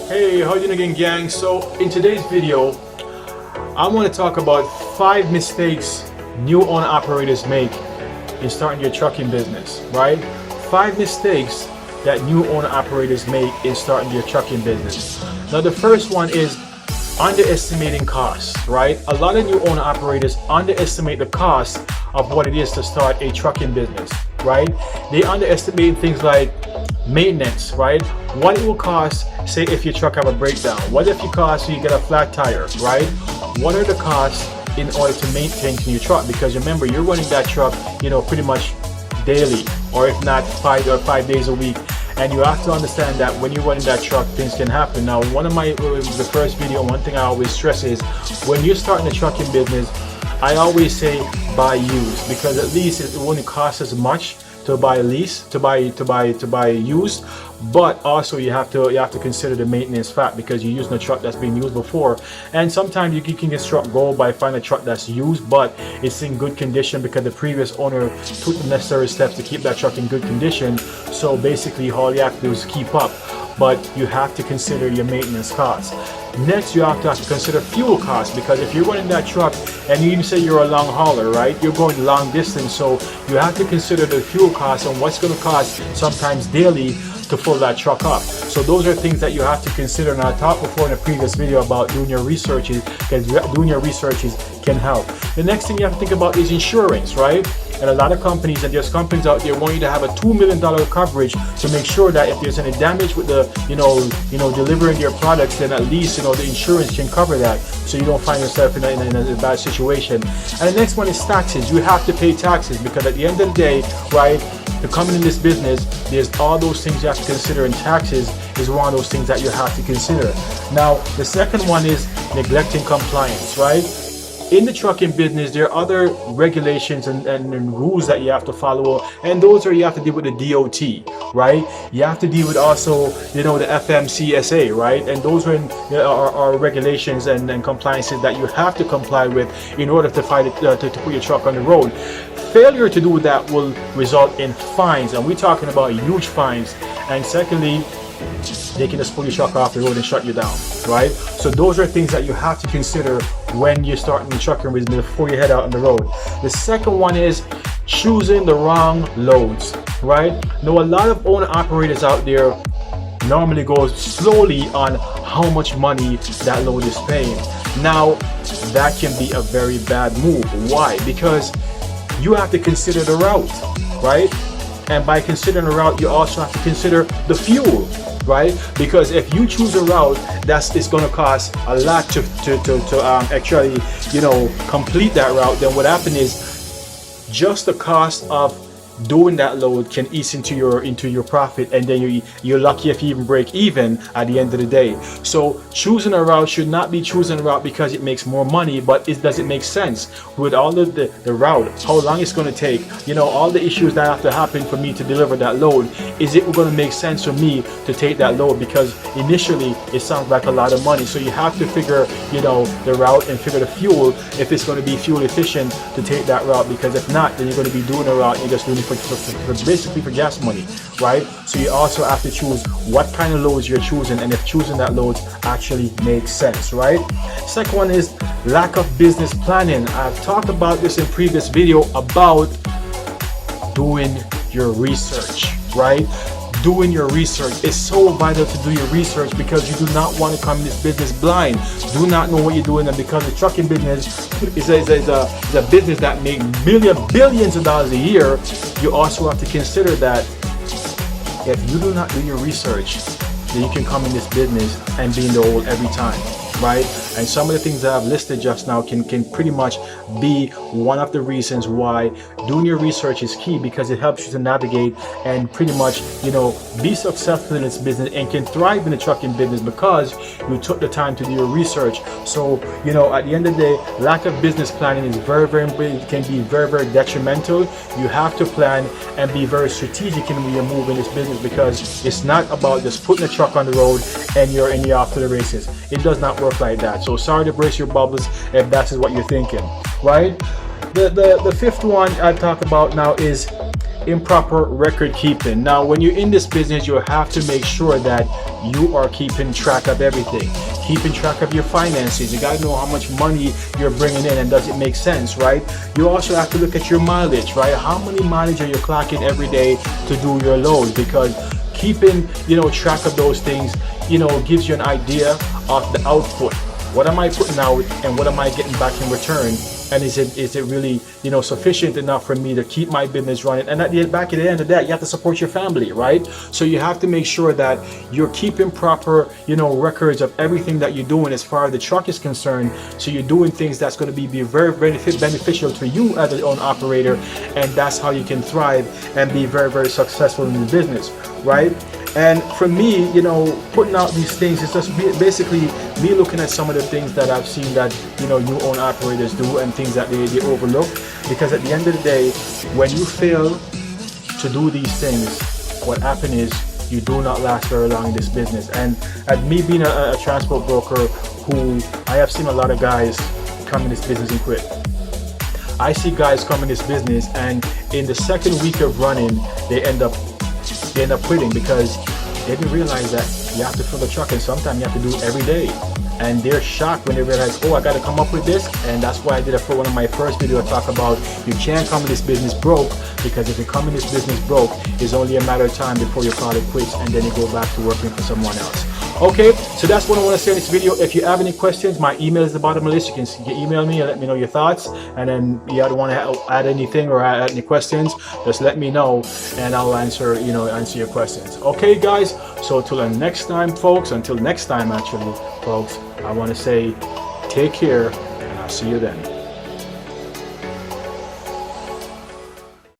Hey, how you doing again, gang? So in today's video, I want to talk about 5 mistakes new owner operators make in starting your trucking business, right? 5 mistakes that new owner operators make in starting your trucking business. Now the first one is underestimating costs, right? A lot of new owner operators underestimate the cost of what it is to start a trucking business, right? They underestimate things like maintenance, right? What it will cost, say if your truck have a breakdown. What if you get a flat tire, right? What are the costs in order to maintain your truck? Because remember, you're running that truck, pretty much daily, or if not 5 days a week. And you have to understand that when you're running that truck, things can happen. Now, the first video, one thing I always stress is when you're starting a trucking business, I always say buy used, because at least it won't cost as much to buy used, but also you have to consider the maintenance fact, because you're using a truck that's been used before. And sometimes you can get struck gold by finding a truck that's used but it's in good condition because the previous owner took the necessary steps to keep that truck in good condition. So basically all you have to do is keep up, but you have to consider your maintenance costs. Next, you have to consider fuel costs, because if you're running that truck and you even say you're a long hauler, right? You're going long distance, so you have to consider the fuel costs and what's going to cost sometimes daily to fill that truck up. So those are things that you have to consider. And I talked before in a previous video about doing your researches, because doing your researches can help. The next thing you have to think about is insurance, right? And a lot of companies, and there's companies out there want you to have a $2 million coverage to make sure that if there's any damage with the, delivering your products, then at least, the insurance can cover that, so you don't find yourself in a bad situation. And the next one is taxes. You have to pay taxes, because at the end of the day, right, to come in this business, there's all those things you have to consider, and taxes is one of those things that you have to consider. Now, the second one is neglecting compliance, right? In the trucking business, there are other regulations and rules that you have to follow, and those are you have to deal with the DOT, right? You have to deal with also, the FMCSA, right? And those are regulations and compliances that you have to comply with in order to put your truck on the road. Failure to do that will result in fines, and we're talking about huge fines. And secondly, they can just pull your truck off the road and shut you down, right? So those are things that you have to consider when you're starting the trucking business before you head out on the road. The second one is choosing the wrong loads, right? Now, a lot of owner operators out there normally go slowly on how much money that load is paying. Now, that can be a very bad move. Why? Because you have to consider the route, right? And by considering the route, you also have to consider the fuel, right? Because if you choose a route it's going to cost a lot to actually complete that route, then what happens is just the cost of doing that load can eat into your profit, and then you're lucky if you even break even at the end of the day. So choosing a route should not be choosing a route because it makes more money, but does it make sense with all of the route, how long it's going to take, all the issues that have to happen for me to deliver that load. Is it going to make sense for me to take that load? Because initially it sounds like a lot of money, so you have to figure the route and figure the fuel, if it's going to be fuel efficient to take that route, because if not, then you're going to be doing a route and you're just doing it basically for gas money, right? So you also have to choose what kind of loads you're choosing, and if choosing that load actually makes sense, right? Second one is lack of business planning. I've talked about this in previous video about doing your research, right? Doing your research is so vital to do your research, because you do not want to come in this business blind. Do not know what you're doing, and because the trucking business is a business that makes billions of dollars a year, you also have to consider that if you do not do your research, then you can come in this business and be in the hole every time, right? And some of the things that I've listed just now can pretty much be one of the reasons why doing your research is key, because it helps you to navigate and pretty much, be successful in this business and can thrive in the trucking business because you took the time to do your research. So, at the end of the day, lack of business planning is very, very important. It can be very, very detrimental. You have to plan and be very strategic in when you're moving this business, because it's not about just putting a truck on the road and you're off to the races. It does not work like that. So sorry to brace your bubbles if that is what you're thinking, right? The fifth one I talk about now is improper record keeping. Now, when you're in this business, you have to make sure that you are keeping track of everything, keeping track of your finances. You got to know how much money you're bringing in and does it make sense, right? You also have to look at your mileage, right? How many mileage are you clocking every day to do your load? Because keeping, track of those things, gives you an idea of the output. What am I putting out and what am I getting back in return? And is it really, sufficient enough for me to keep my business running? And back at the end of that, you have to support your family, right? So you have to make sure that you're keeping proper, records of everything that you're doing as far as the truck is concerned. So you're doing things that's going to be very beneficial to you as an own operator, and that's how you can thrive and be very successful in the business, right? And for me, putting out these things is just basically me looking at some of the things that I've seen that, new own operators do and things that they overlook. Because at the end of the day, when you fail to do these things, what happens is you do not last very long in this business. And at me being a transport broker who I have seen a lot of guys come in this business and quit. I see guys come in this business and in the second week of running, they end up quitting because they didn't realize that you have to fill the truck and sometimes you have to do it every day. And they're shocked when they realize, oh, I got to come up with this. And that's why I did it for one of my first videos. I talk about you can't come in this business broke, because if you come in this business broke, it's only a matter of time before you call it quits and then you go back to working for someone else. Okay, so that's what I want to say in this video. If you have any questions, my email is at the bottom of the list. You can email me and let me know your thoughts. And then you don't want to add anything or add any questions, just let me know and I'll answer your questions. Okay, guys. So until next time, folks, actually, folks, I want to say take care and I'll see you then.